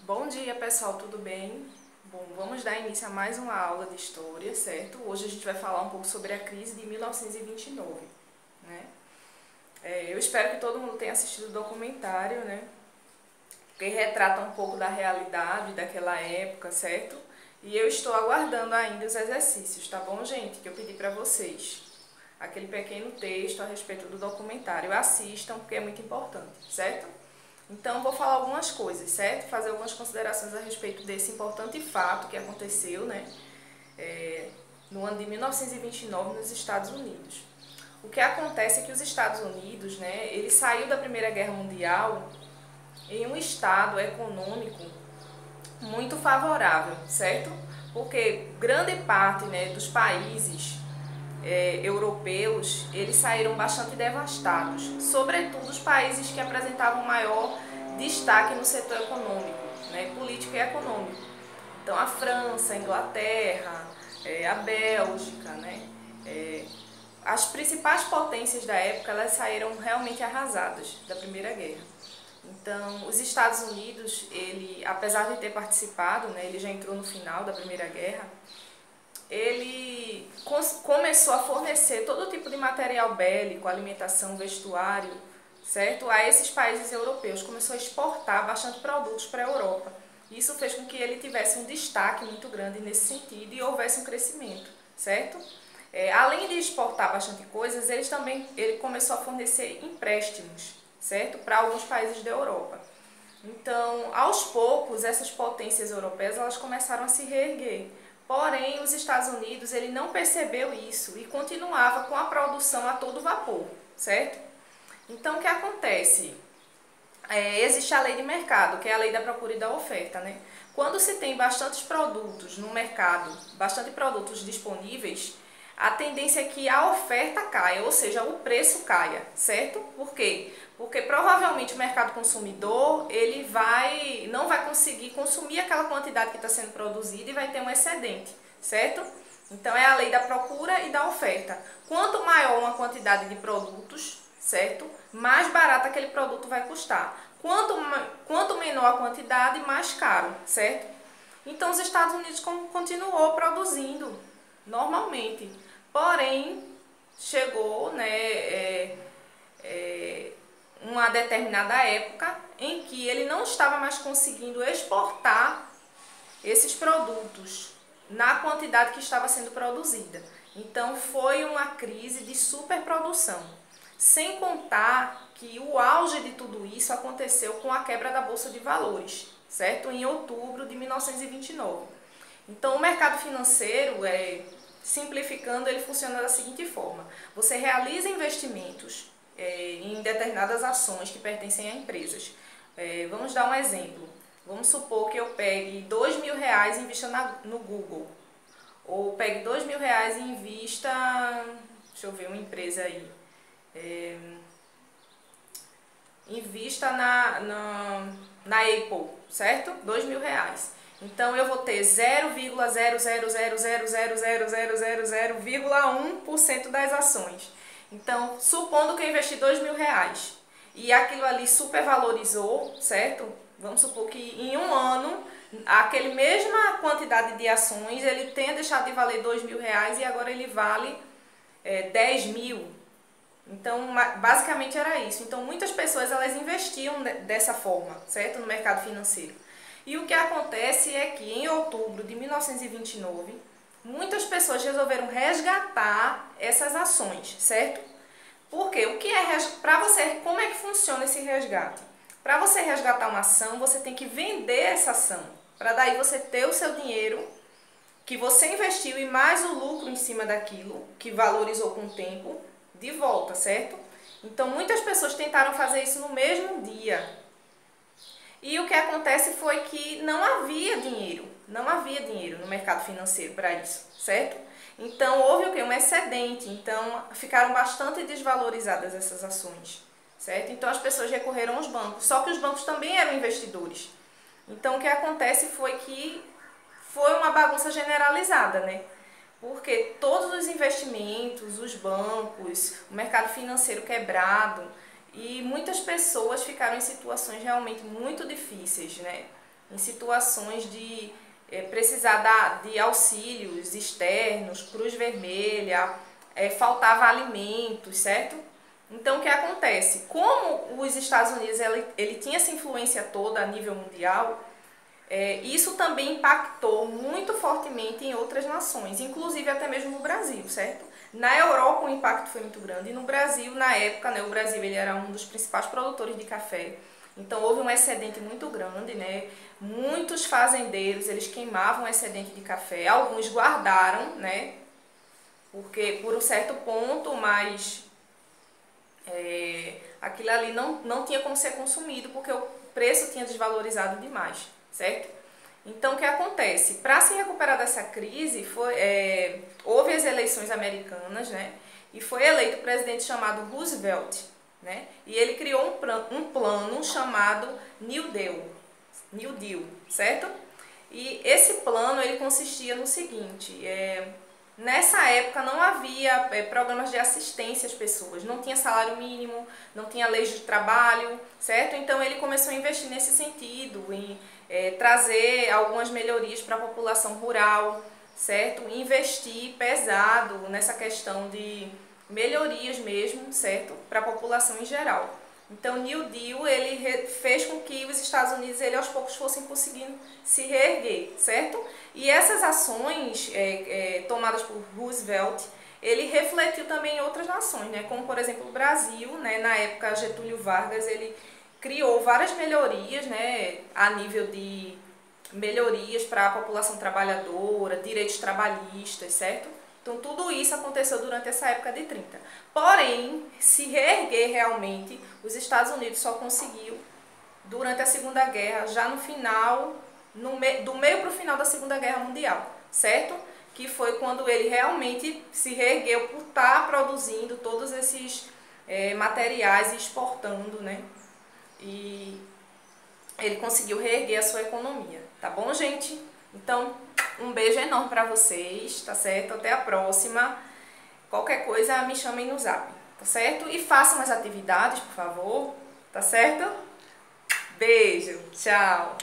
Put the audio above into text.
Bom dia, pessoal, tudo bem? Bom, vamos dar início a mais uma aula de história, certo? Hoje a gente vai falar um pouco sobre a crise de 1929, né? Eu espero que todo mundo tenha assistido o documentário, né? Que retrata um pouco da realidade daquela época, certo? E eu estou aguardando ainda os exercícios, tá bom, gente? Que eu pedi para vocês. Aquele pequeno texto a respeito do documentário. Assistam, porque é muito importante, certo? Então, vou falar algumas coisas, certo? Fazer algumas considerações a respeito desse importante fato que aconteceu, né? No ano de 1929 nos Estados Unidos. O que acontece é que os Estados Unidos, né? Ele saiu da Primeira Guerra Mundial em um estado econômico muito favorável, certo? Porque grande parte, né, dos países europeus, eles saíram bastante devastados, sobretudo os países que apresentavam maior destaque no setor econômico, né, político e econômico. Então a França, a Inglaterra, a Bélgica, né, as principais potências da época, elas saíram realmente arrasadas da Primeira Guerra. Então, os Estados Unidos, ele, apesar de ter participado, né, ele já entrou no final da Primeira Guerra, ele começou a fornecer todo tipo de material bélico, alimentação, vestuário, certo? A esses países europeus, começou a exportar bastante produtos para a Europa. Isso fez com que ele tivesse um destaque muito grande nesse sentido e houvesse um crescimento, certo? Além de exportar bastante coisas, ele começou a fornecer empréstimos, certo? Para alguns países da Europa. Então, aos poucos, essas potências europeias elas começaram a se reerguer. Porém, os Estados Unidos ele não percebeu isso e continuava com a produção a todo vapor, certo? Então, o que acontece? Existe a lei de mercado, que é a lei da procura e da oferta, né? Quando se tem bastantes produtos no mercado, bastante produtos disponíveis, a tendência é que a oferta caia, ou seja, o preço caia, certo? Por quê? Porque provavelmente o mercado consumidor ele não vai conseguir consumir aquela quantidade que está sendo produzida e vai ter um excedente, certo? Então é a lei da procura e da oferta. Quanto maior uma quantidade de produtos, certo? Mais barato aquele produto vai custar. Quanto menor a quantidade, mais caro, certo? Então os Estados Unidos continuou produzindo normalmente. Porém, chegou, né, uma determinada época em que ele não estava mais conseguindo exportar esses produtos na quantidade que estava sendo produzida. Então foi uma crise de superprodução. Sem contar que o auge de tudo isso aconteceu com a quebra da Bolsa de Valores, certo? Em outubro de 1929. Então o mercado financeiro, simplificando, ele funciona da seguinte forma: você realiza investimentos em determinadas ações que pertencem a empresas. Vamos dar um exemplo. Vamos supor que eu pegue R$ 2.000 e invista no Google. Ou pegue R$ 2.000 e invista, deixa eu ver uma empresa aí. Invista na Apple, certo? R$ 2.000. Então eu vou ter 0,000000000,1% das ações. Então, supondo que eu investi R$ 2.000 e aquilo ali supervalorizou, certo? Vamos supor que em um ano, aquele mesma quantidade de ações, ele tenha deixado de valer R$ 2.000 e agora ele vale 10 mil. Então, basicamente era isso. Então, muitas pessoas elas investiam dessa forma, certo? No mercado financeiro. E o que acontece é que em outubro de 1929, muitas pessoas resolveram resgatar essas ações, certo? Porque como é que funciona esse resgate? Para você resgatar uma ação, você tem que vender essa ação, para daí você ter o seu dinheiro que você investiu e mais o lucro em cima daquilo, que valorizou com o tempo, de volta, certo? Então muitas pessoas tentaram fazer isso no mesmo dia. E o que acontece foi que não havia dinheiro no mercado financeiro para isso, certo? Então houve o quê? Um excedente, então ficaram bastante desvalorizadas essas ações, certo? Então as pessoas recorreram aos bancos, só que os bancos também eram investidores. Então o que acontece foi que foi uma bagunça generalizada, né? Porque todos os investimentos, os bancos, o mercado financeiro quebrado, e muitas pessoas ficaram em situações realmente muito difíceis, né? em situações de precisar de auxílios externos, Cruz Vermelha, faltava alimentos, certo? Então o que acontece? Como os Estados Unidos ele tinha essa influência toda a nível mundial, isso também impactou muito fortemente em outras nações, inclusive até mesmo no Brasil, certo? Na Europa o impacto foi muito grande e no Brasil, na época, né, o Brasil ele era um dos principais produtores de café, então houve um excedente muito grande, né? Muitos fazendeiros eles queimavam o excedente de café, alguns guardaram, né? Porque por um certo ponto, mas aquilo ali não tinha como ser consumido porque o preço tinha desvalorizado demais, certo? Então, o que acontece? Para se recuperar dessa crise, houve as eleições americanas, né? E foi eleito um presidente chamado Roosevelt, né? E ele criou um plano chamado New Deal, certo? E esse plano ele consistia no seguinte: nessa época não havia programas de assistência às pessoas, não tinha salário mínimo, não tinha leis de trabalho, certo? Então ele começou a investir nesse sentido, em trazer algumas melhorias para a população rural, certo? Investir pesado nessa questão de melhorias mesmo, certo? Para a população em geral. Então, o New Deal ele fez com que os Estados Unidos ele, aos poucos fossem conseguindo se reerguer, certo? E essas ações tomadas por Roosevelt, ele refletiu também em outras nações, né? Como, por exemplo, o Brasil, né? Na época, Getúlio Vargas, ele criou várias melhorias, né? A nível de melhorias para a população trabalhadora, direitos trabalhistas, certo? Então, tudo isso aconteceu durante essa época de 30. Porém, se reerguer realmente, os Estados Unidos só conseguiu durante a Segunda Guerra, já no final, do meio para o final da Segunda Guerra Mundial, certo? Que foi quando ele realmente se reergueu por estar produzindo todos esses materiais e exportando, né? E ele conseguiu reerguer a sua economia, tá bom, gente? Então, um beijo enorme pra vocês, tá certo? Até a próxima. Qualquer coisa, me chamem no zap, tá certo? E façam as atividades, por favor, tá certo? Beijo, tchau!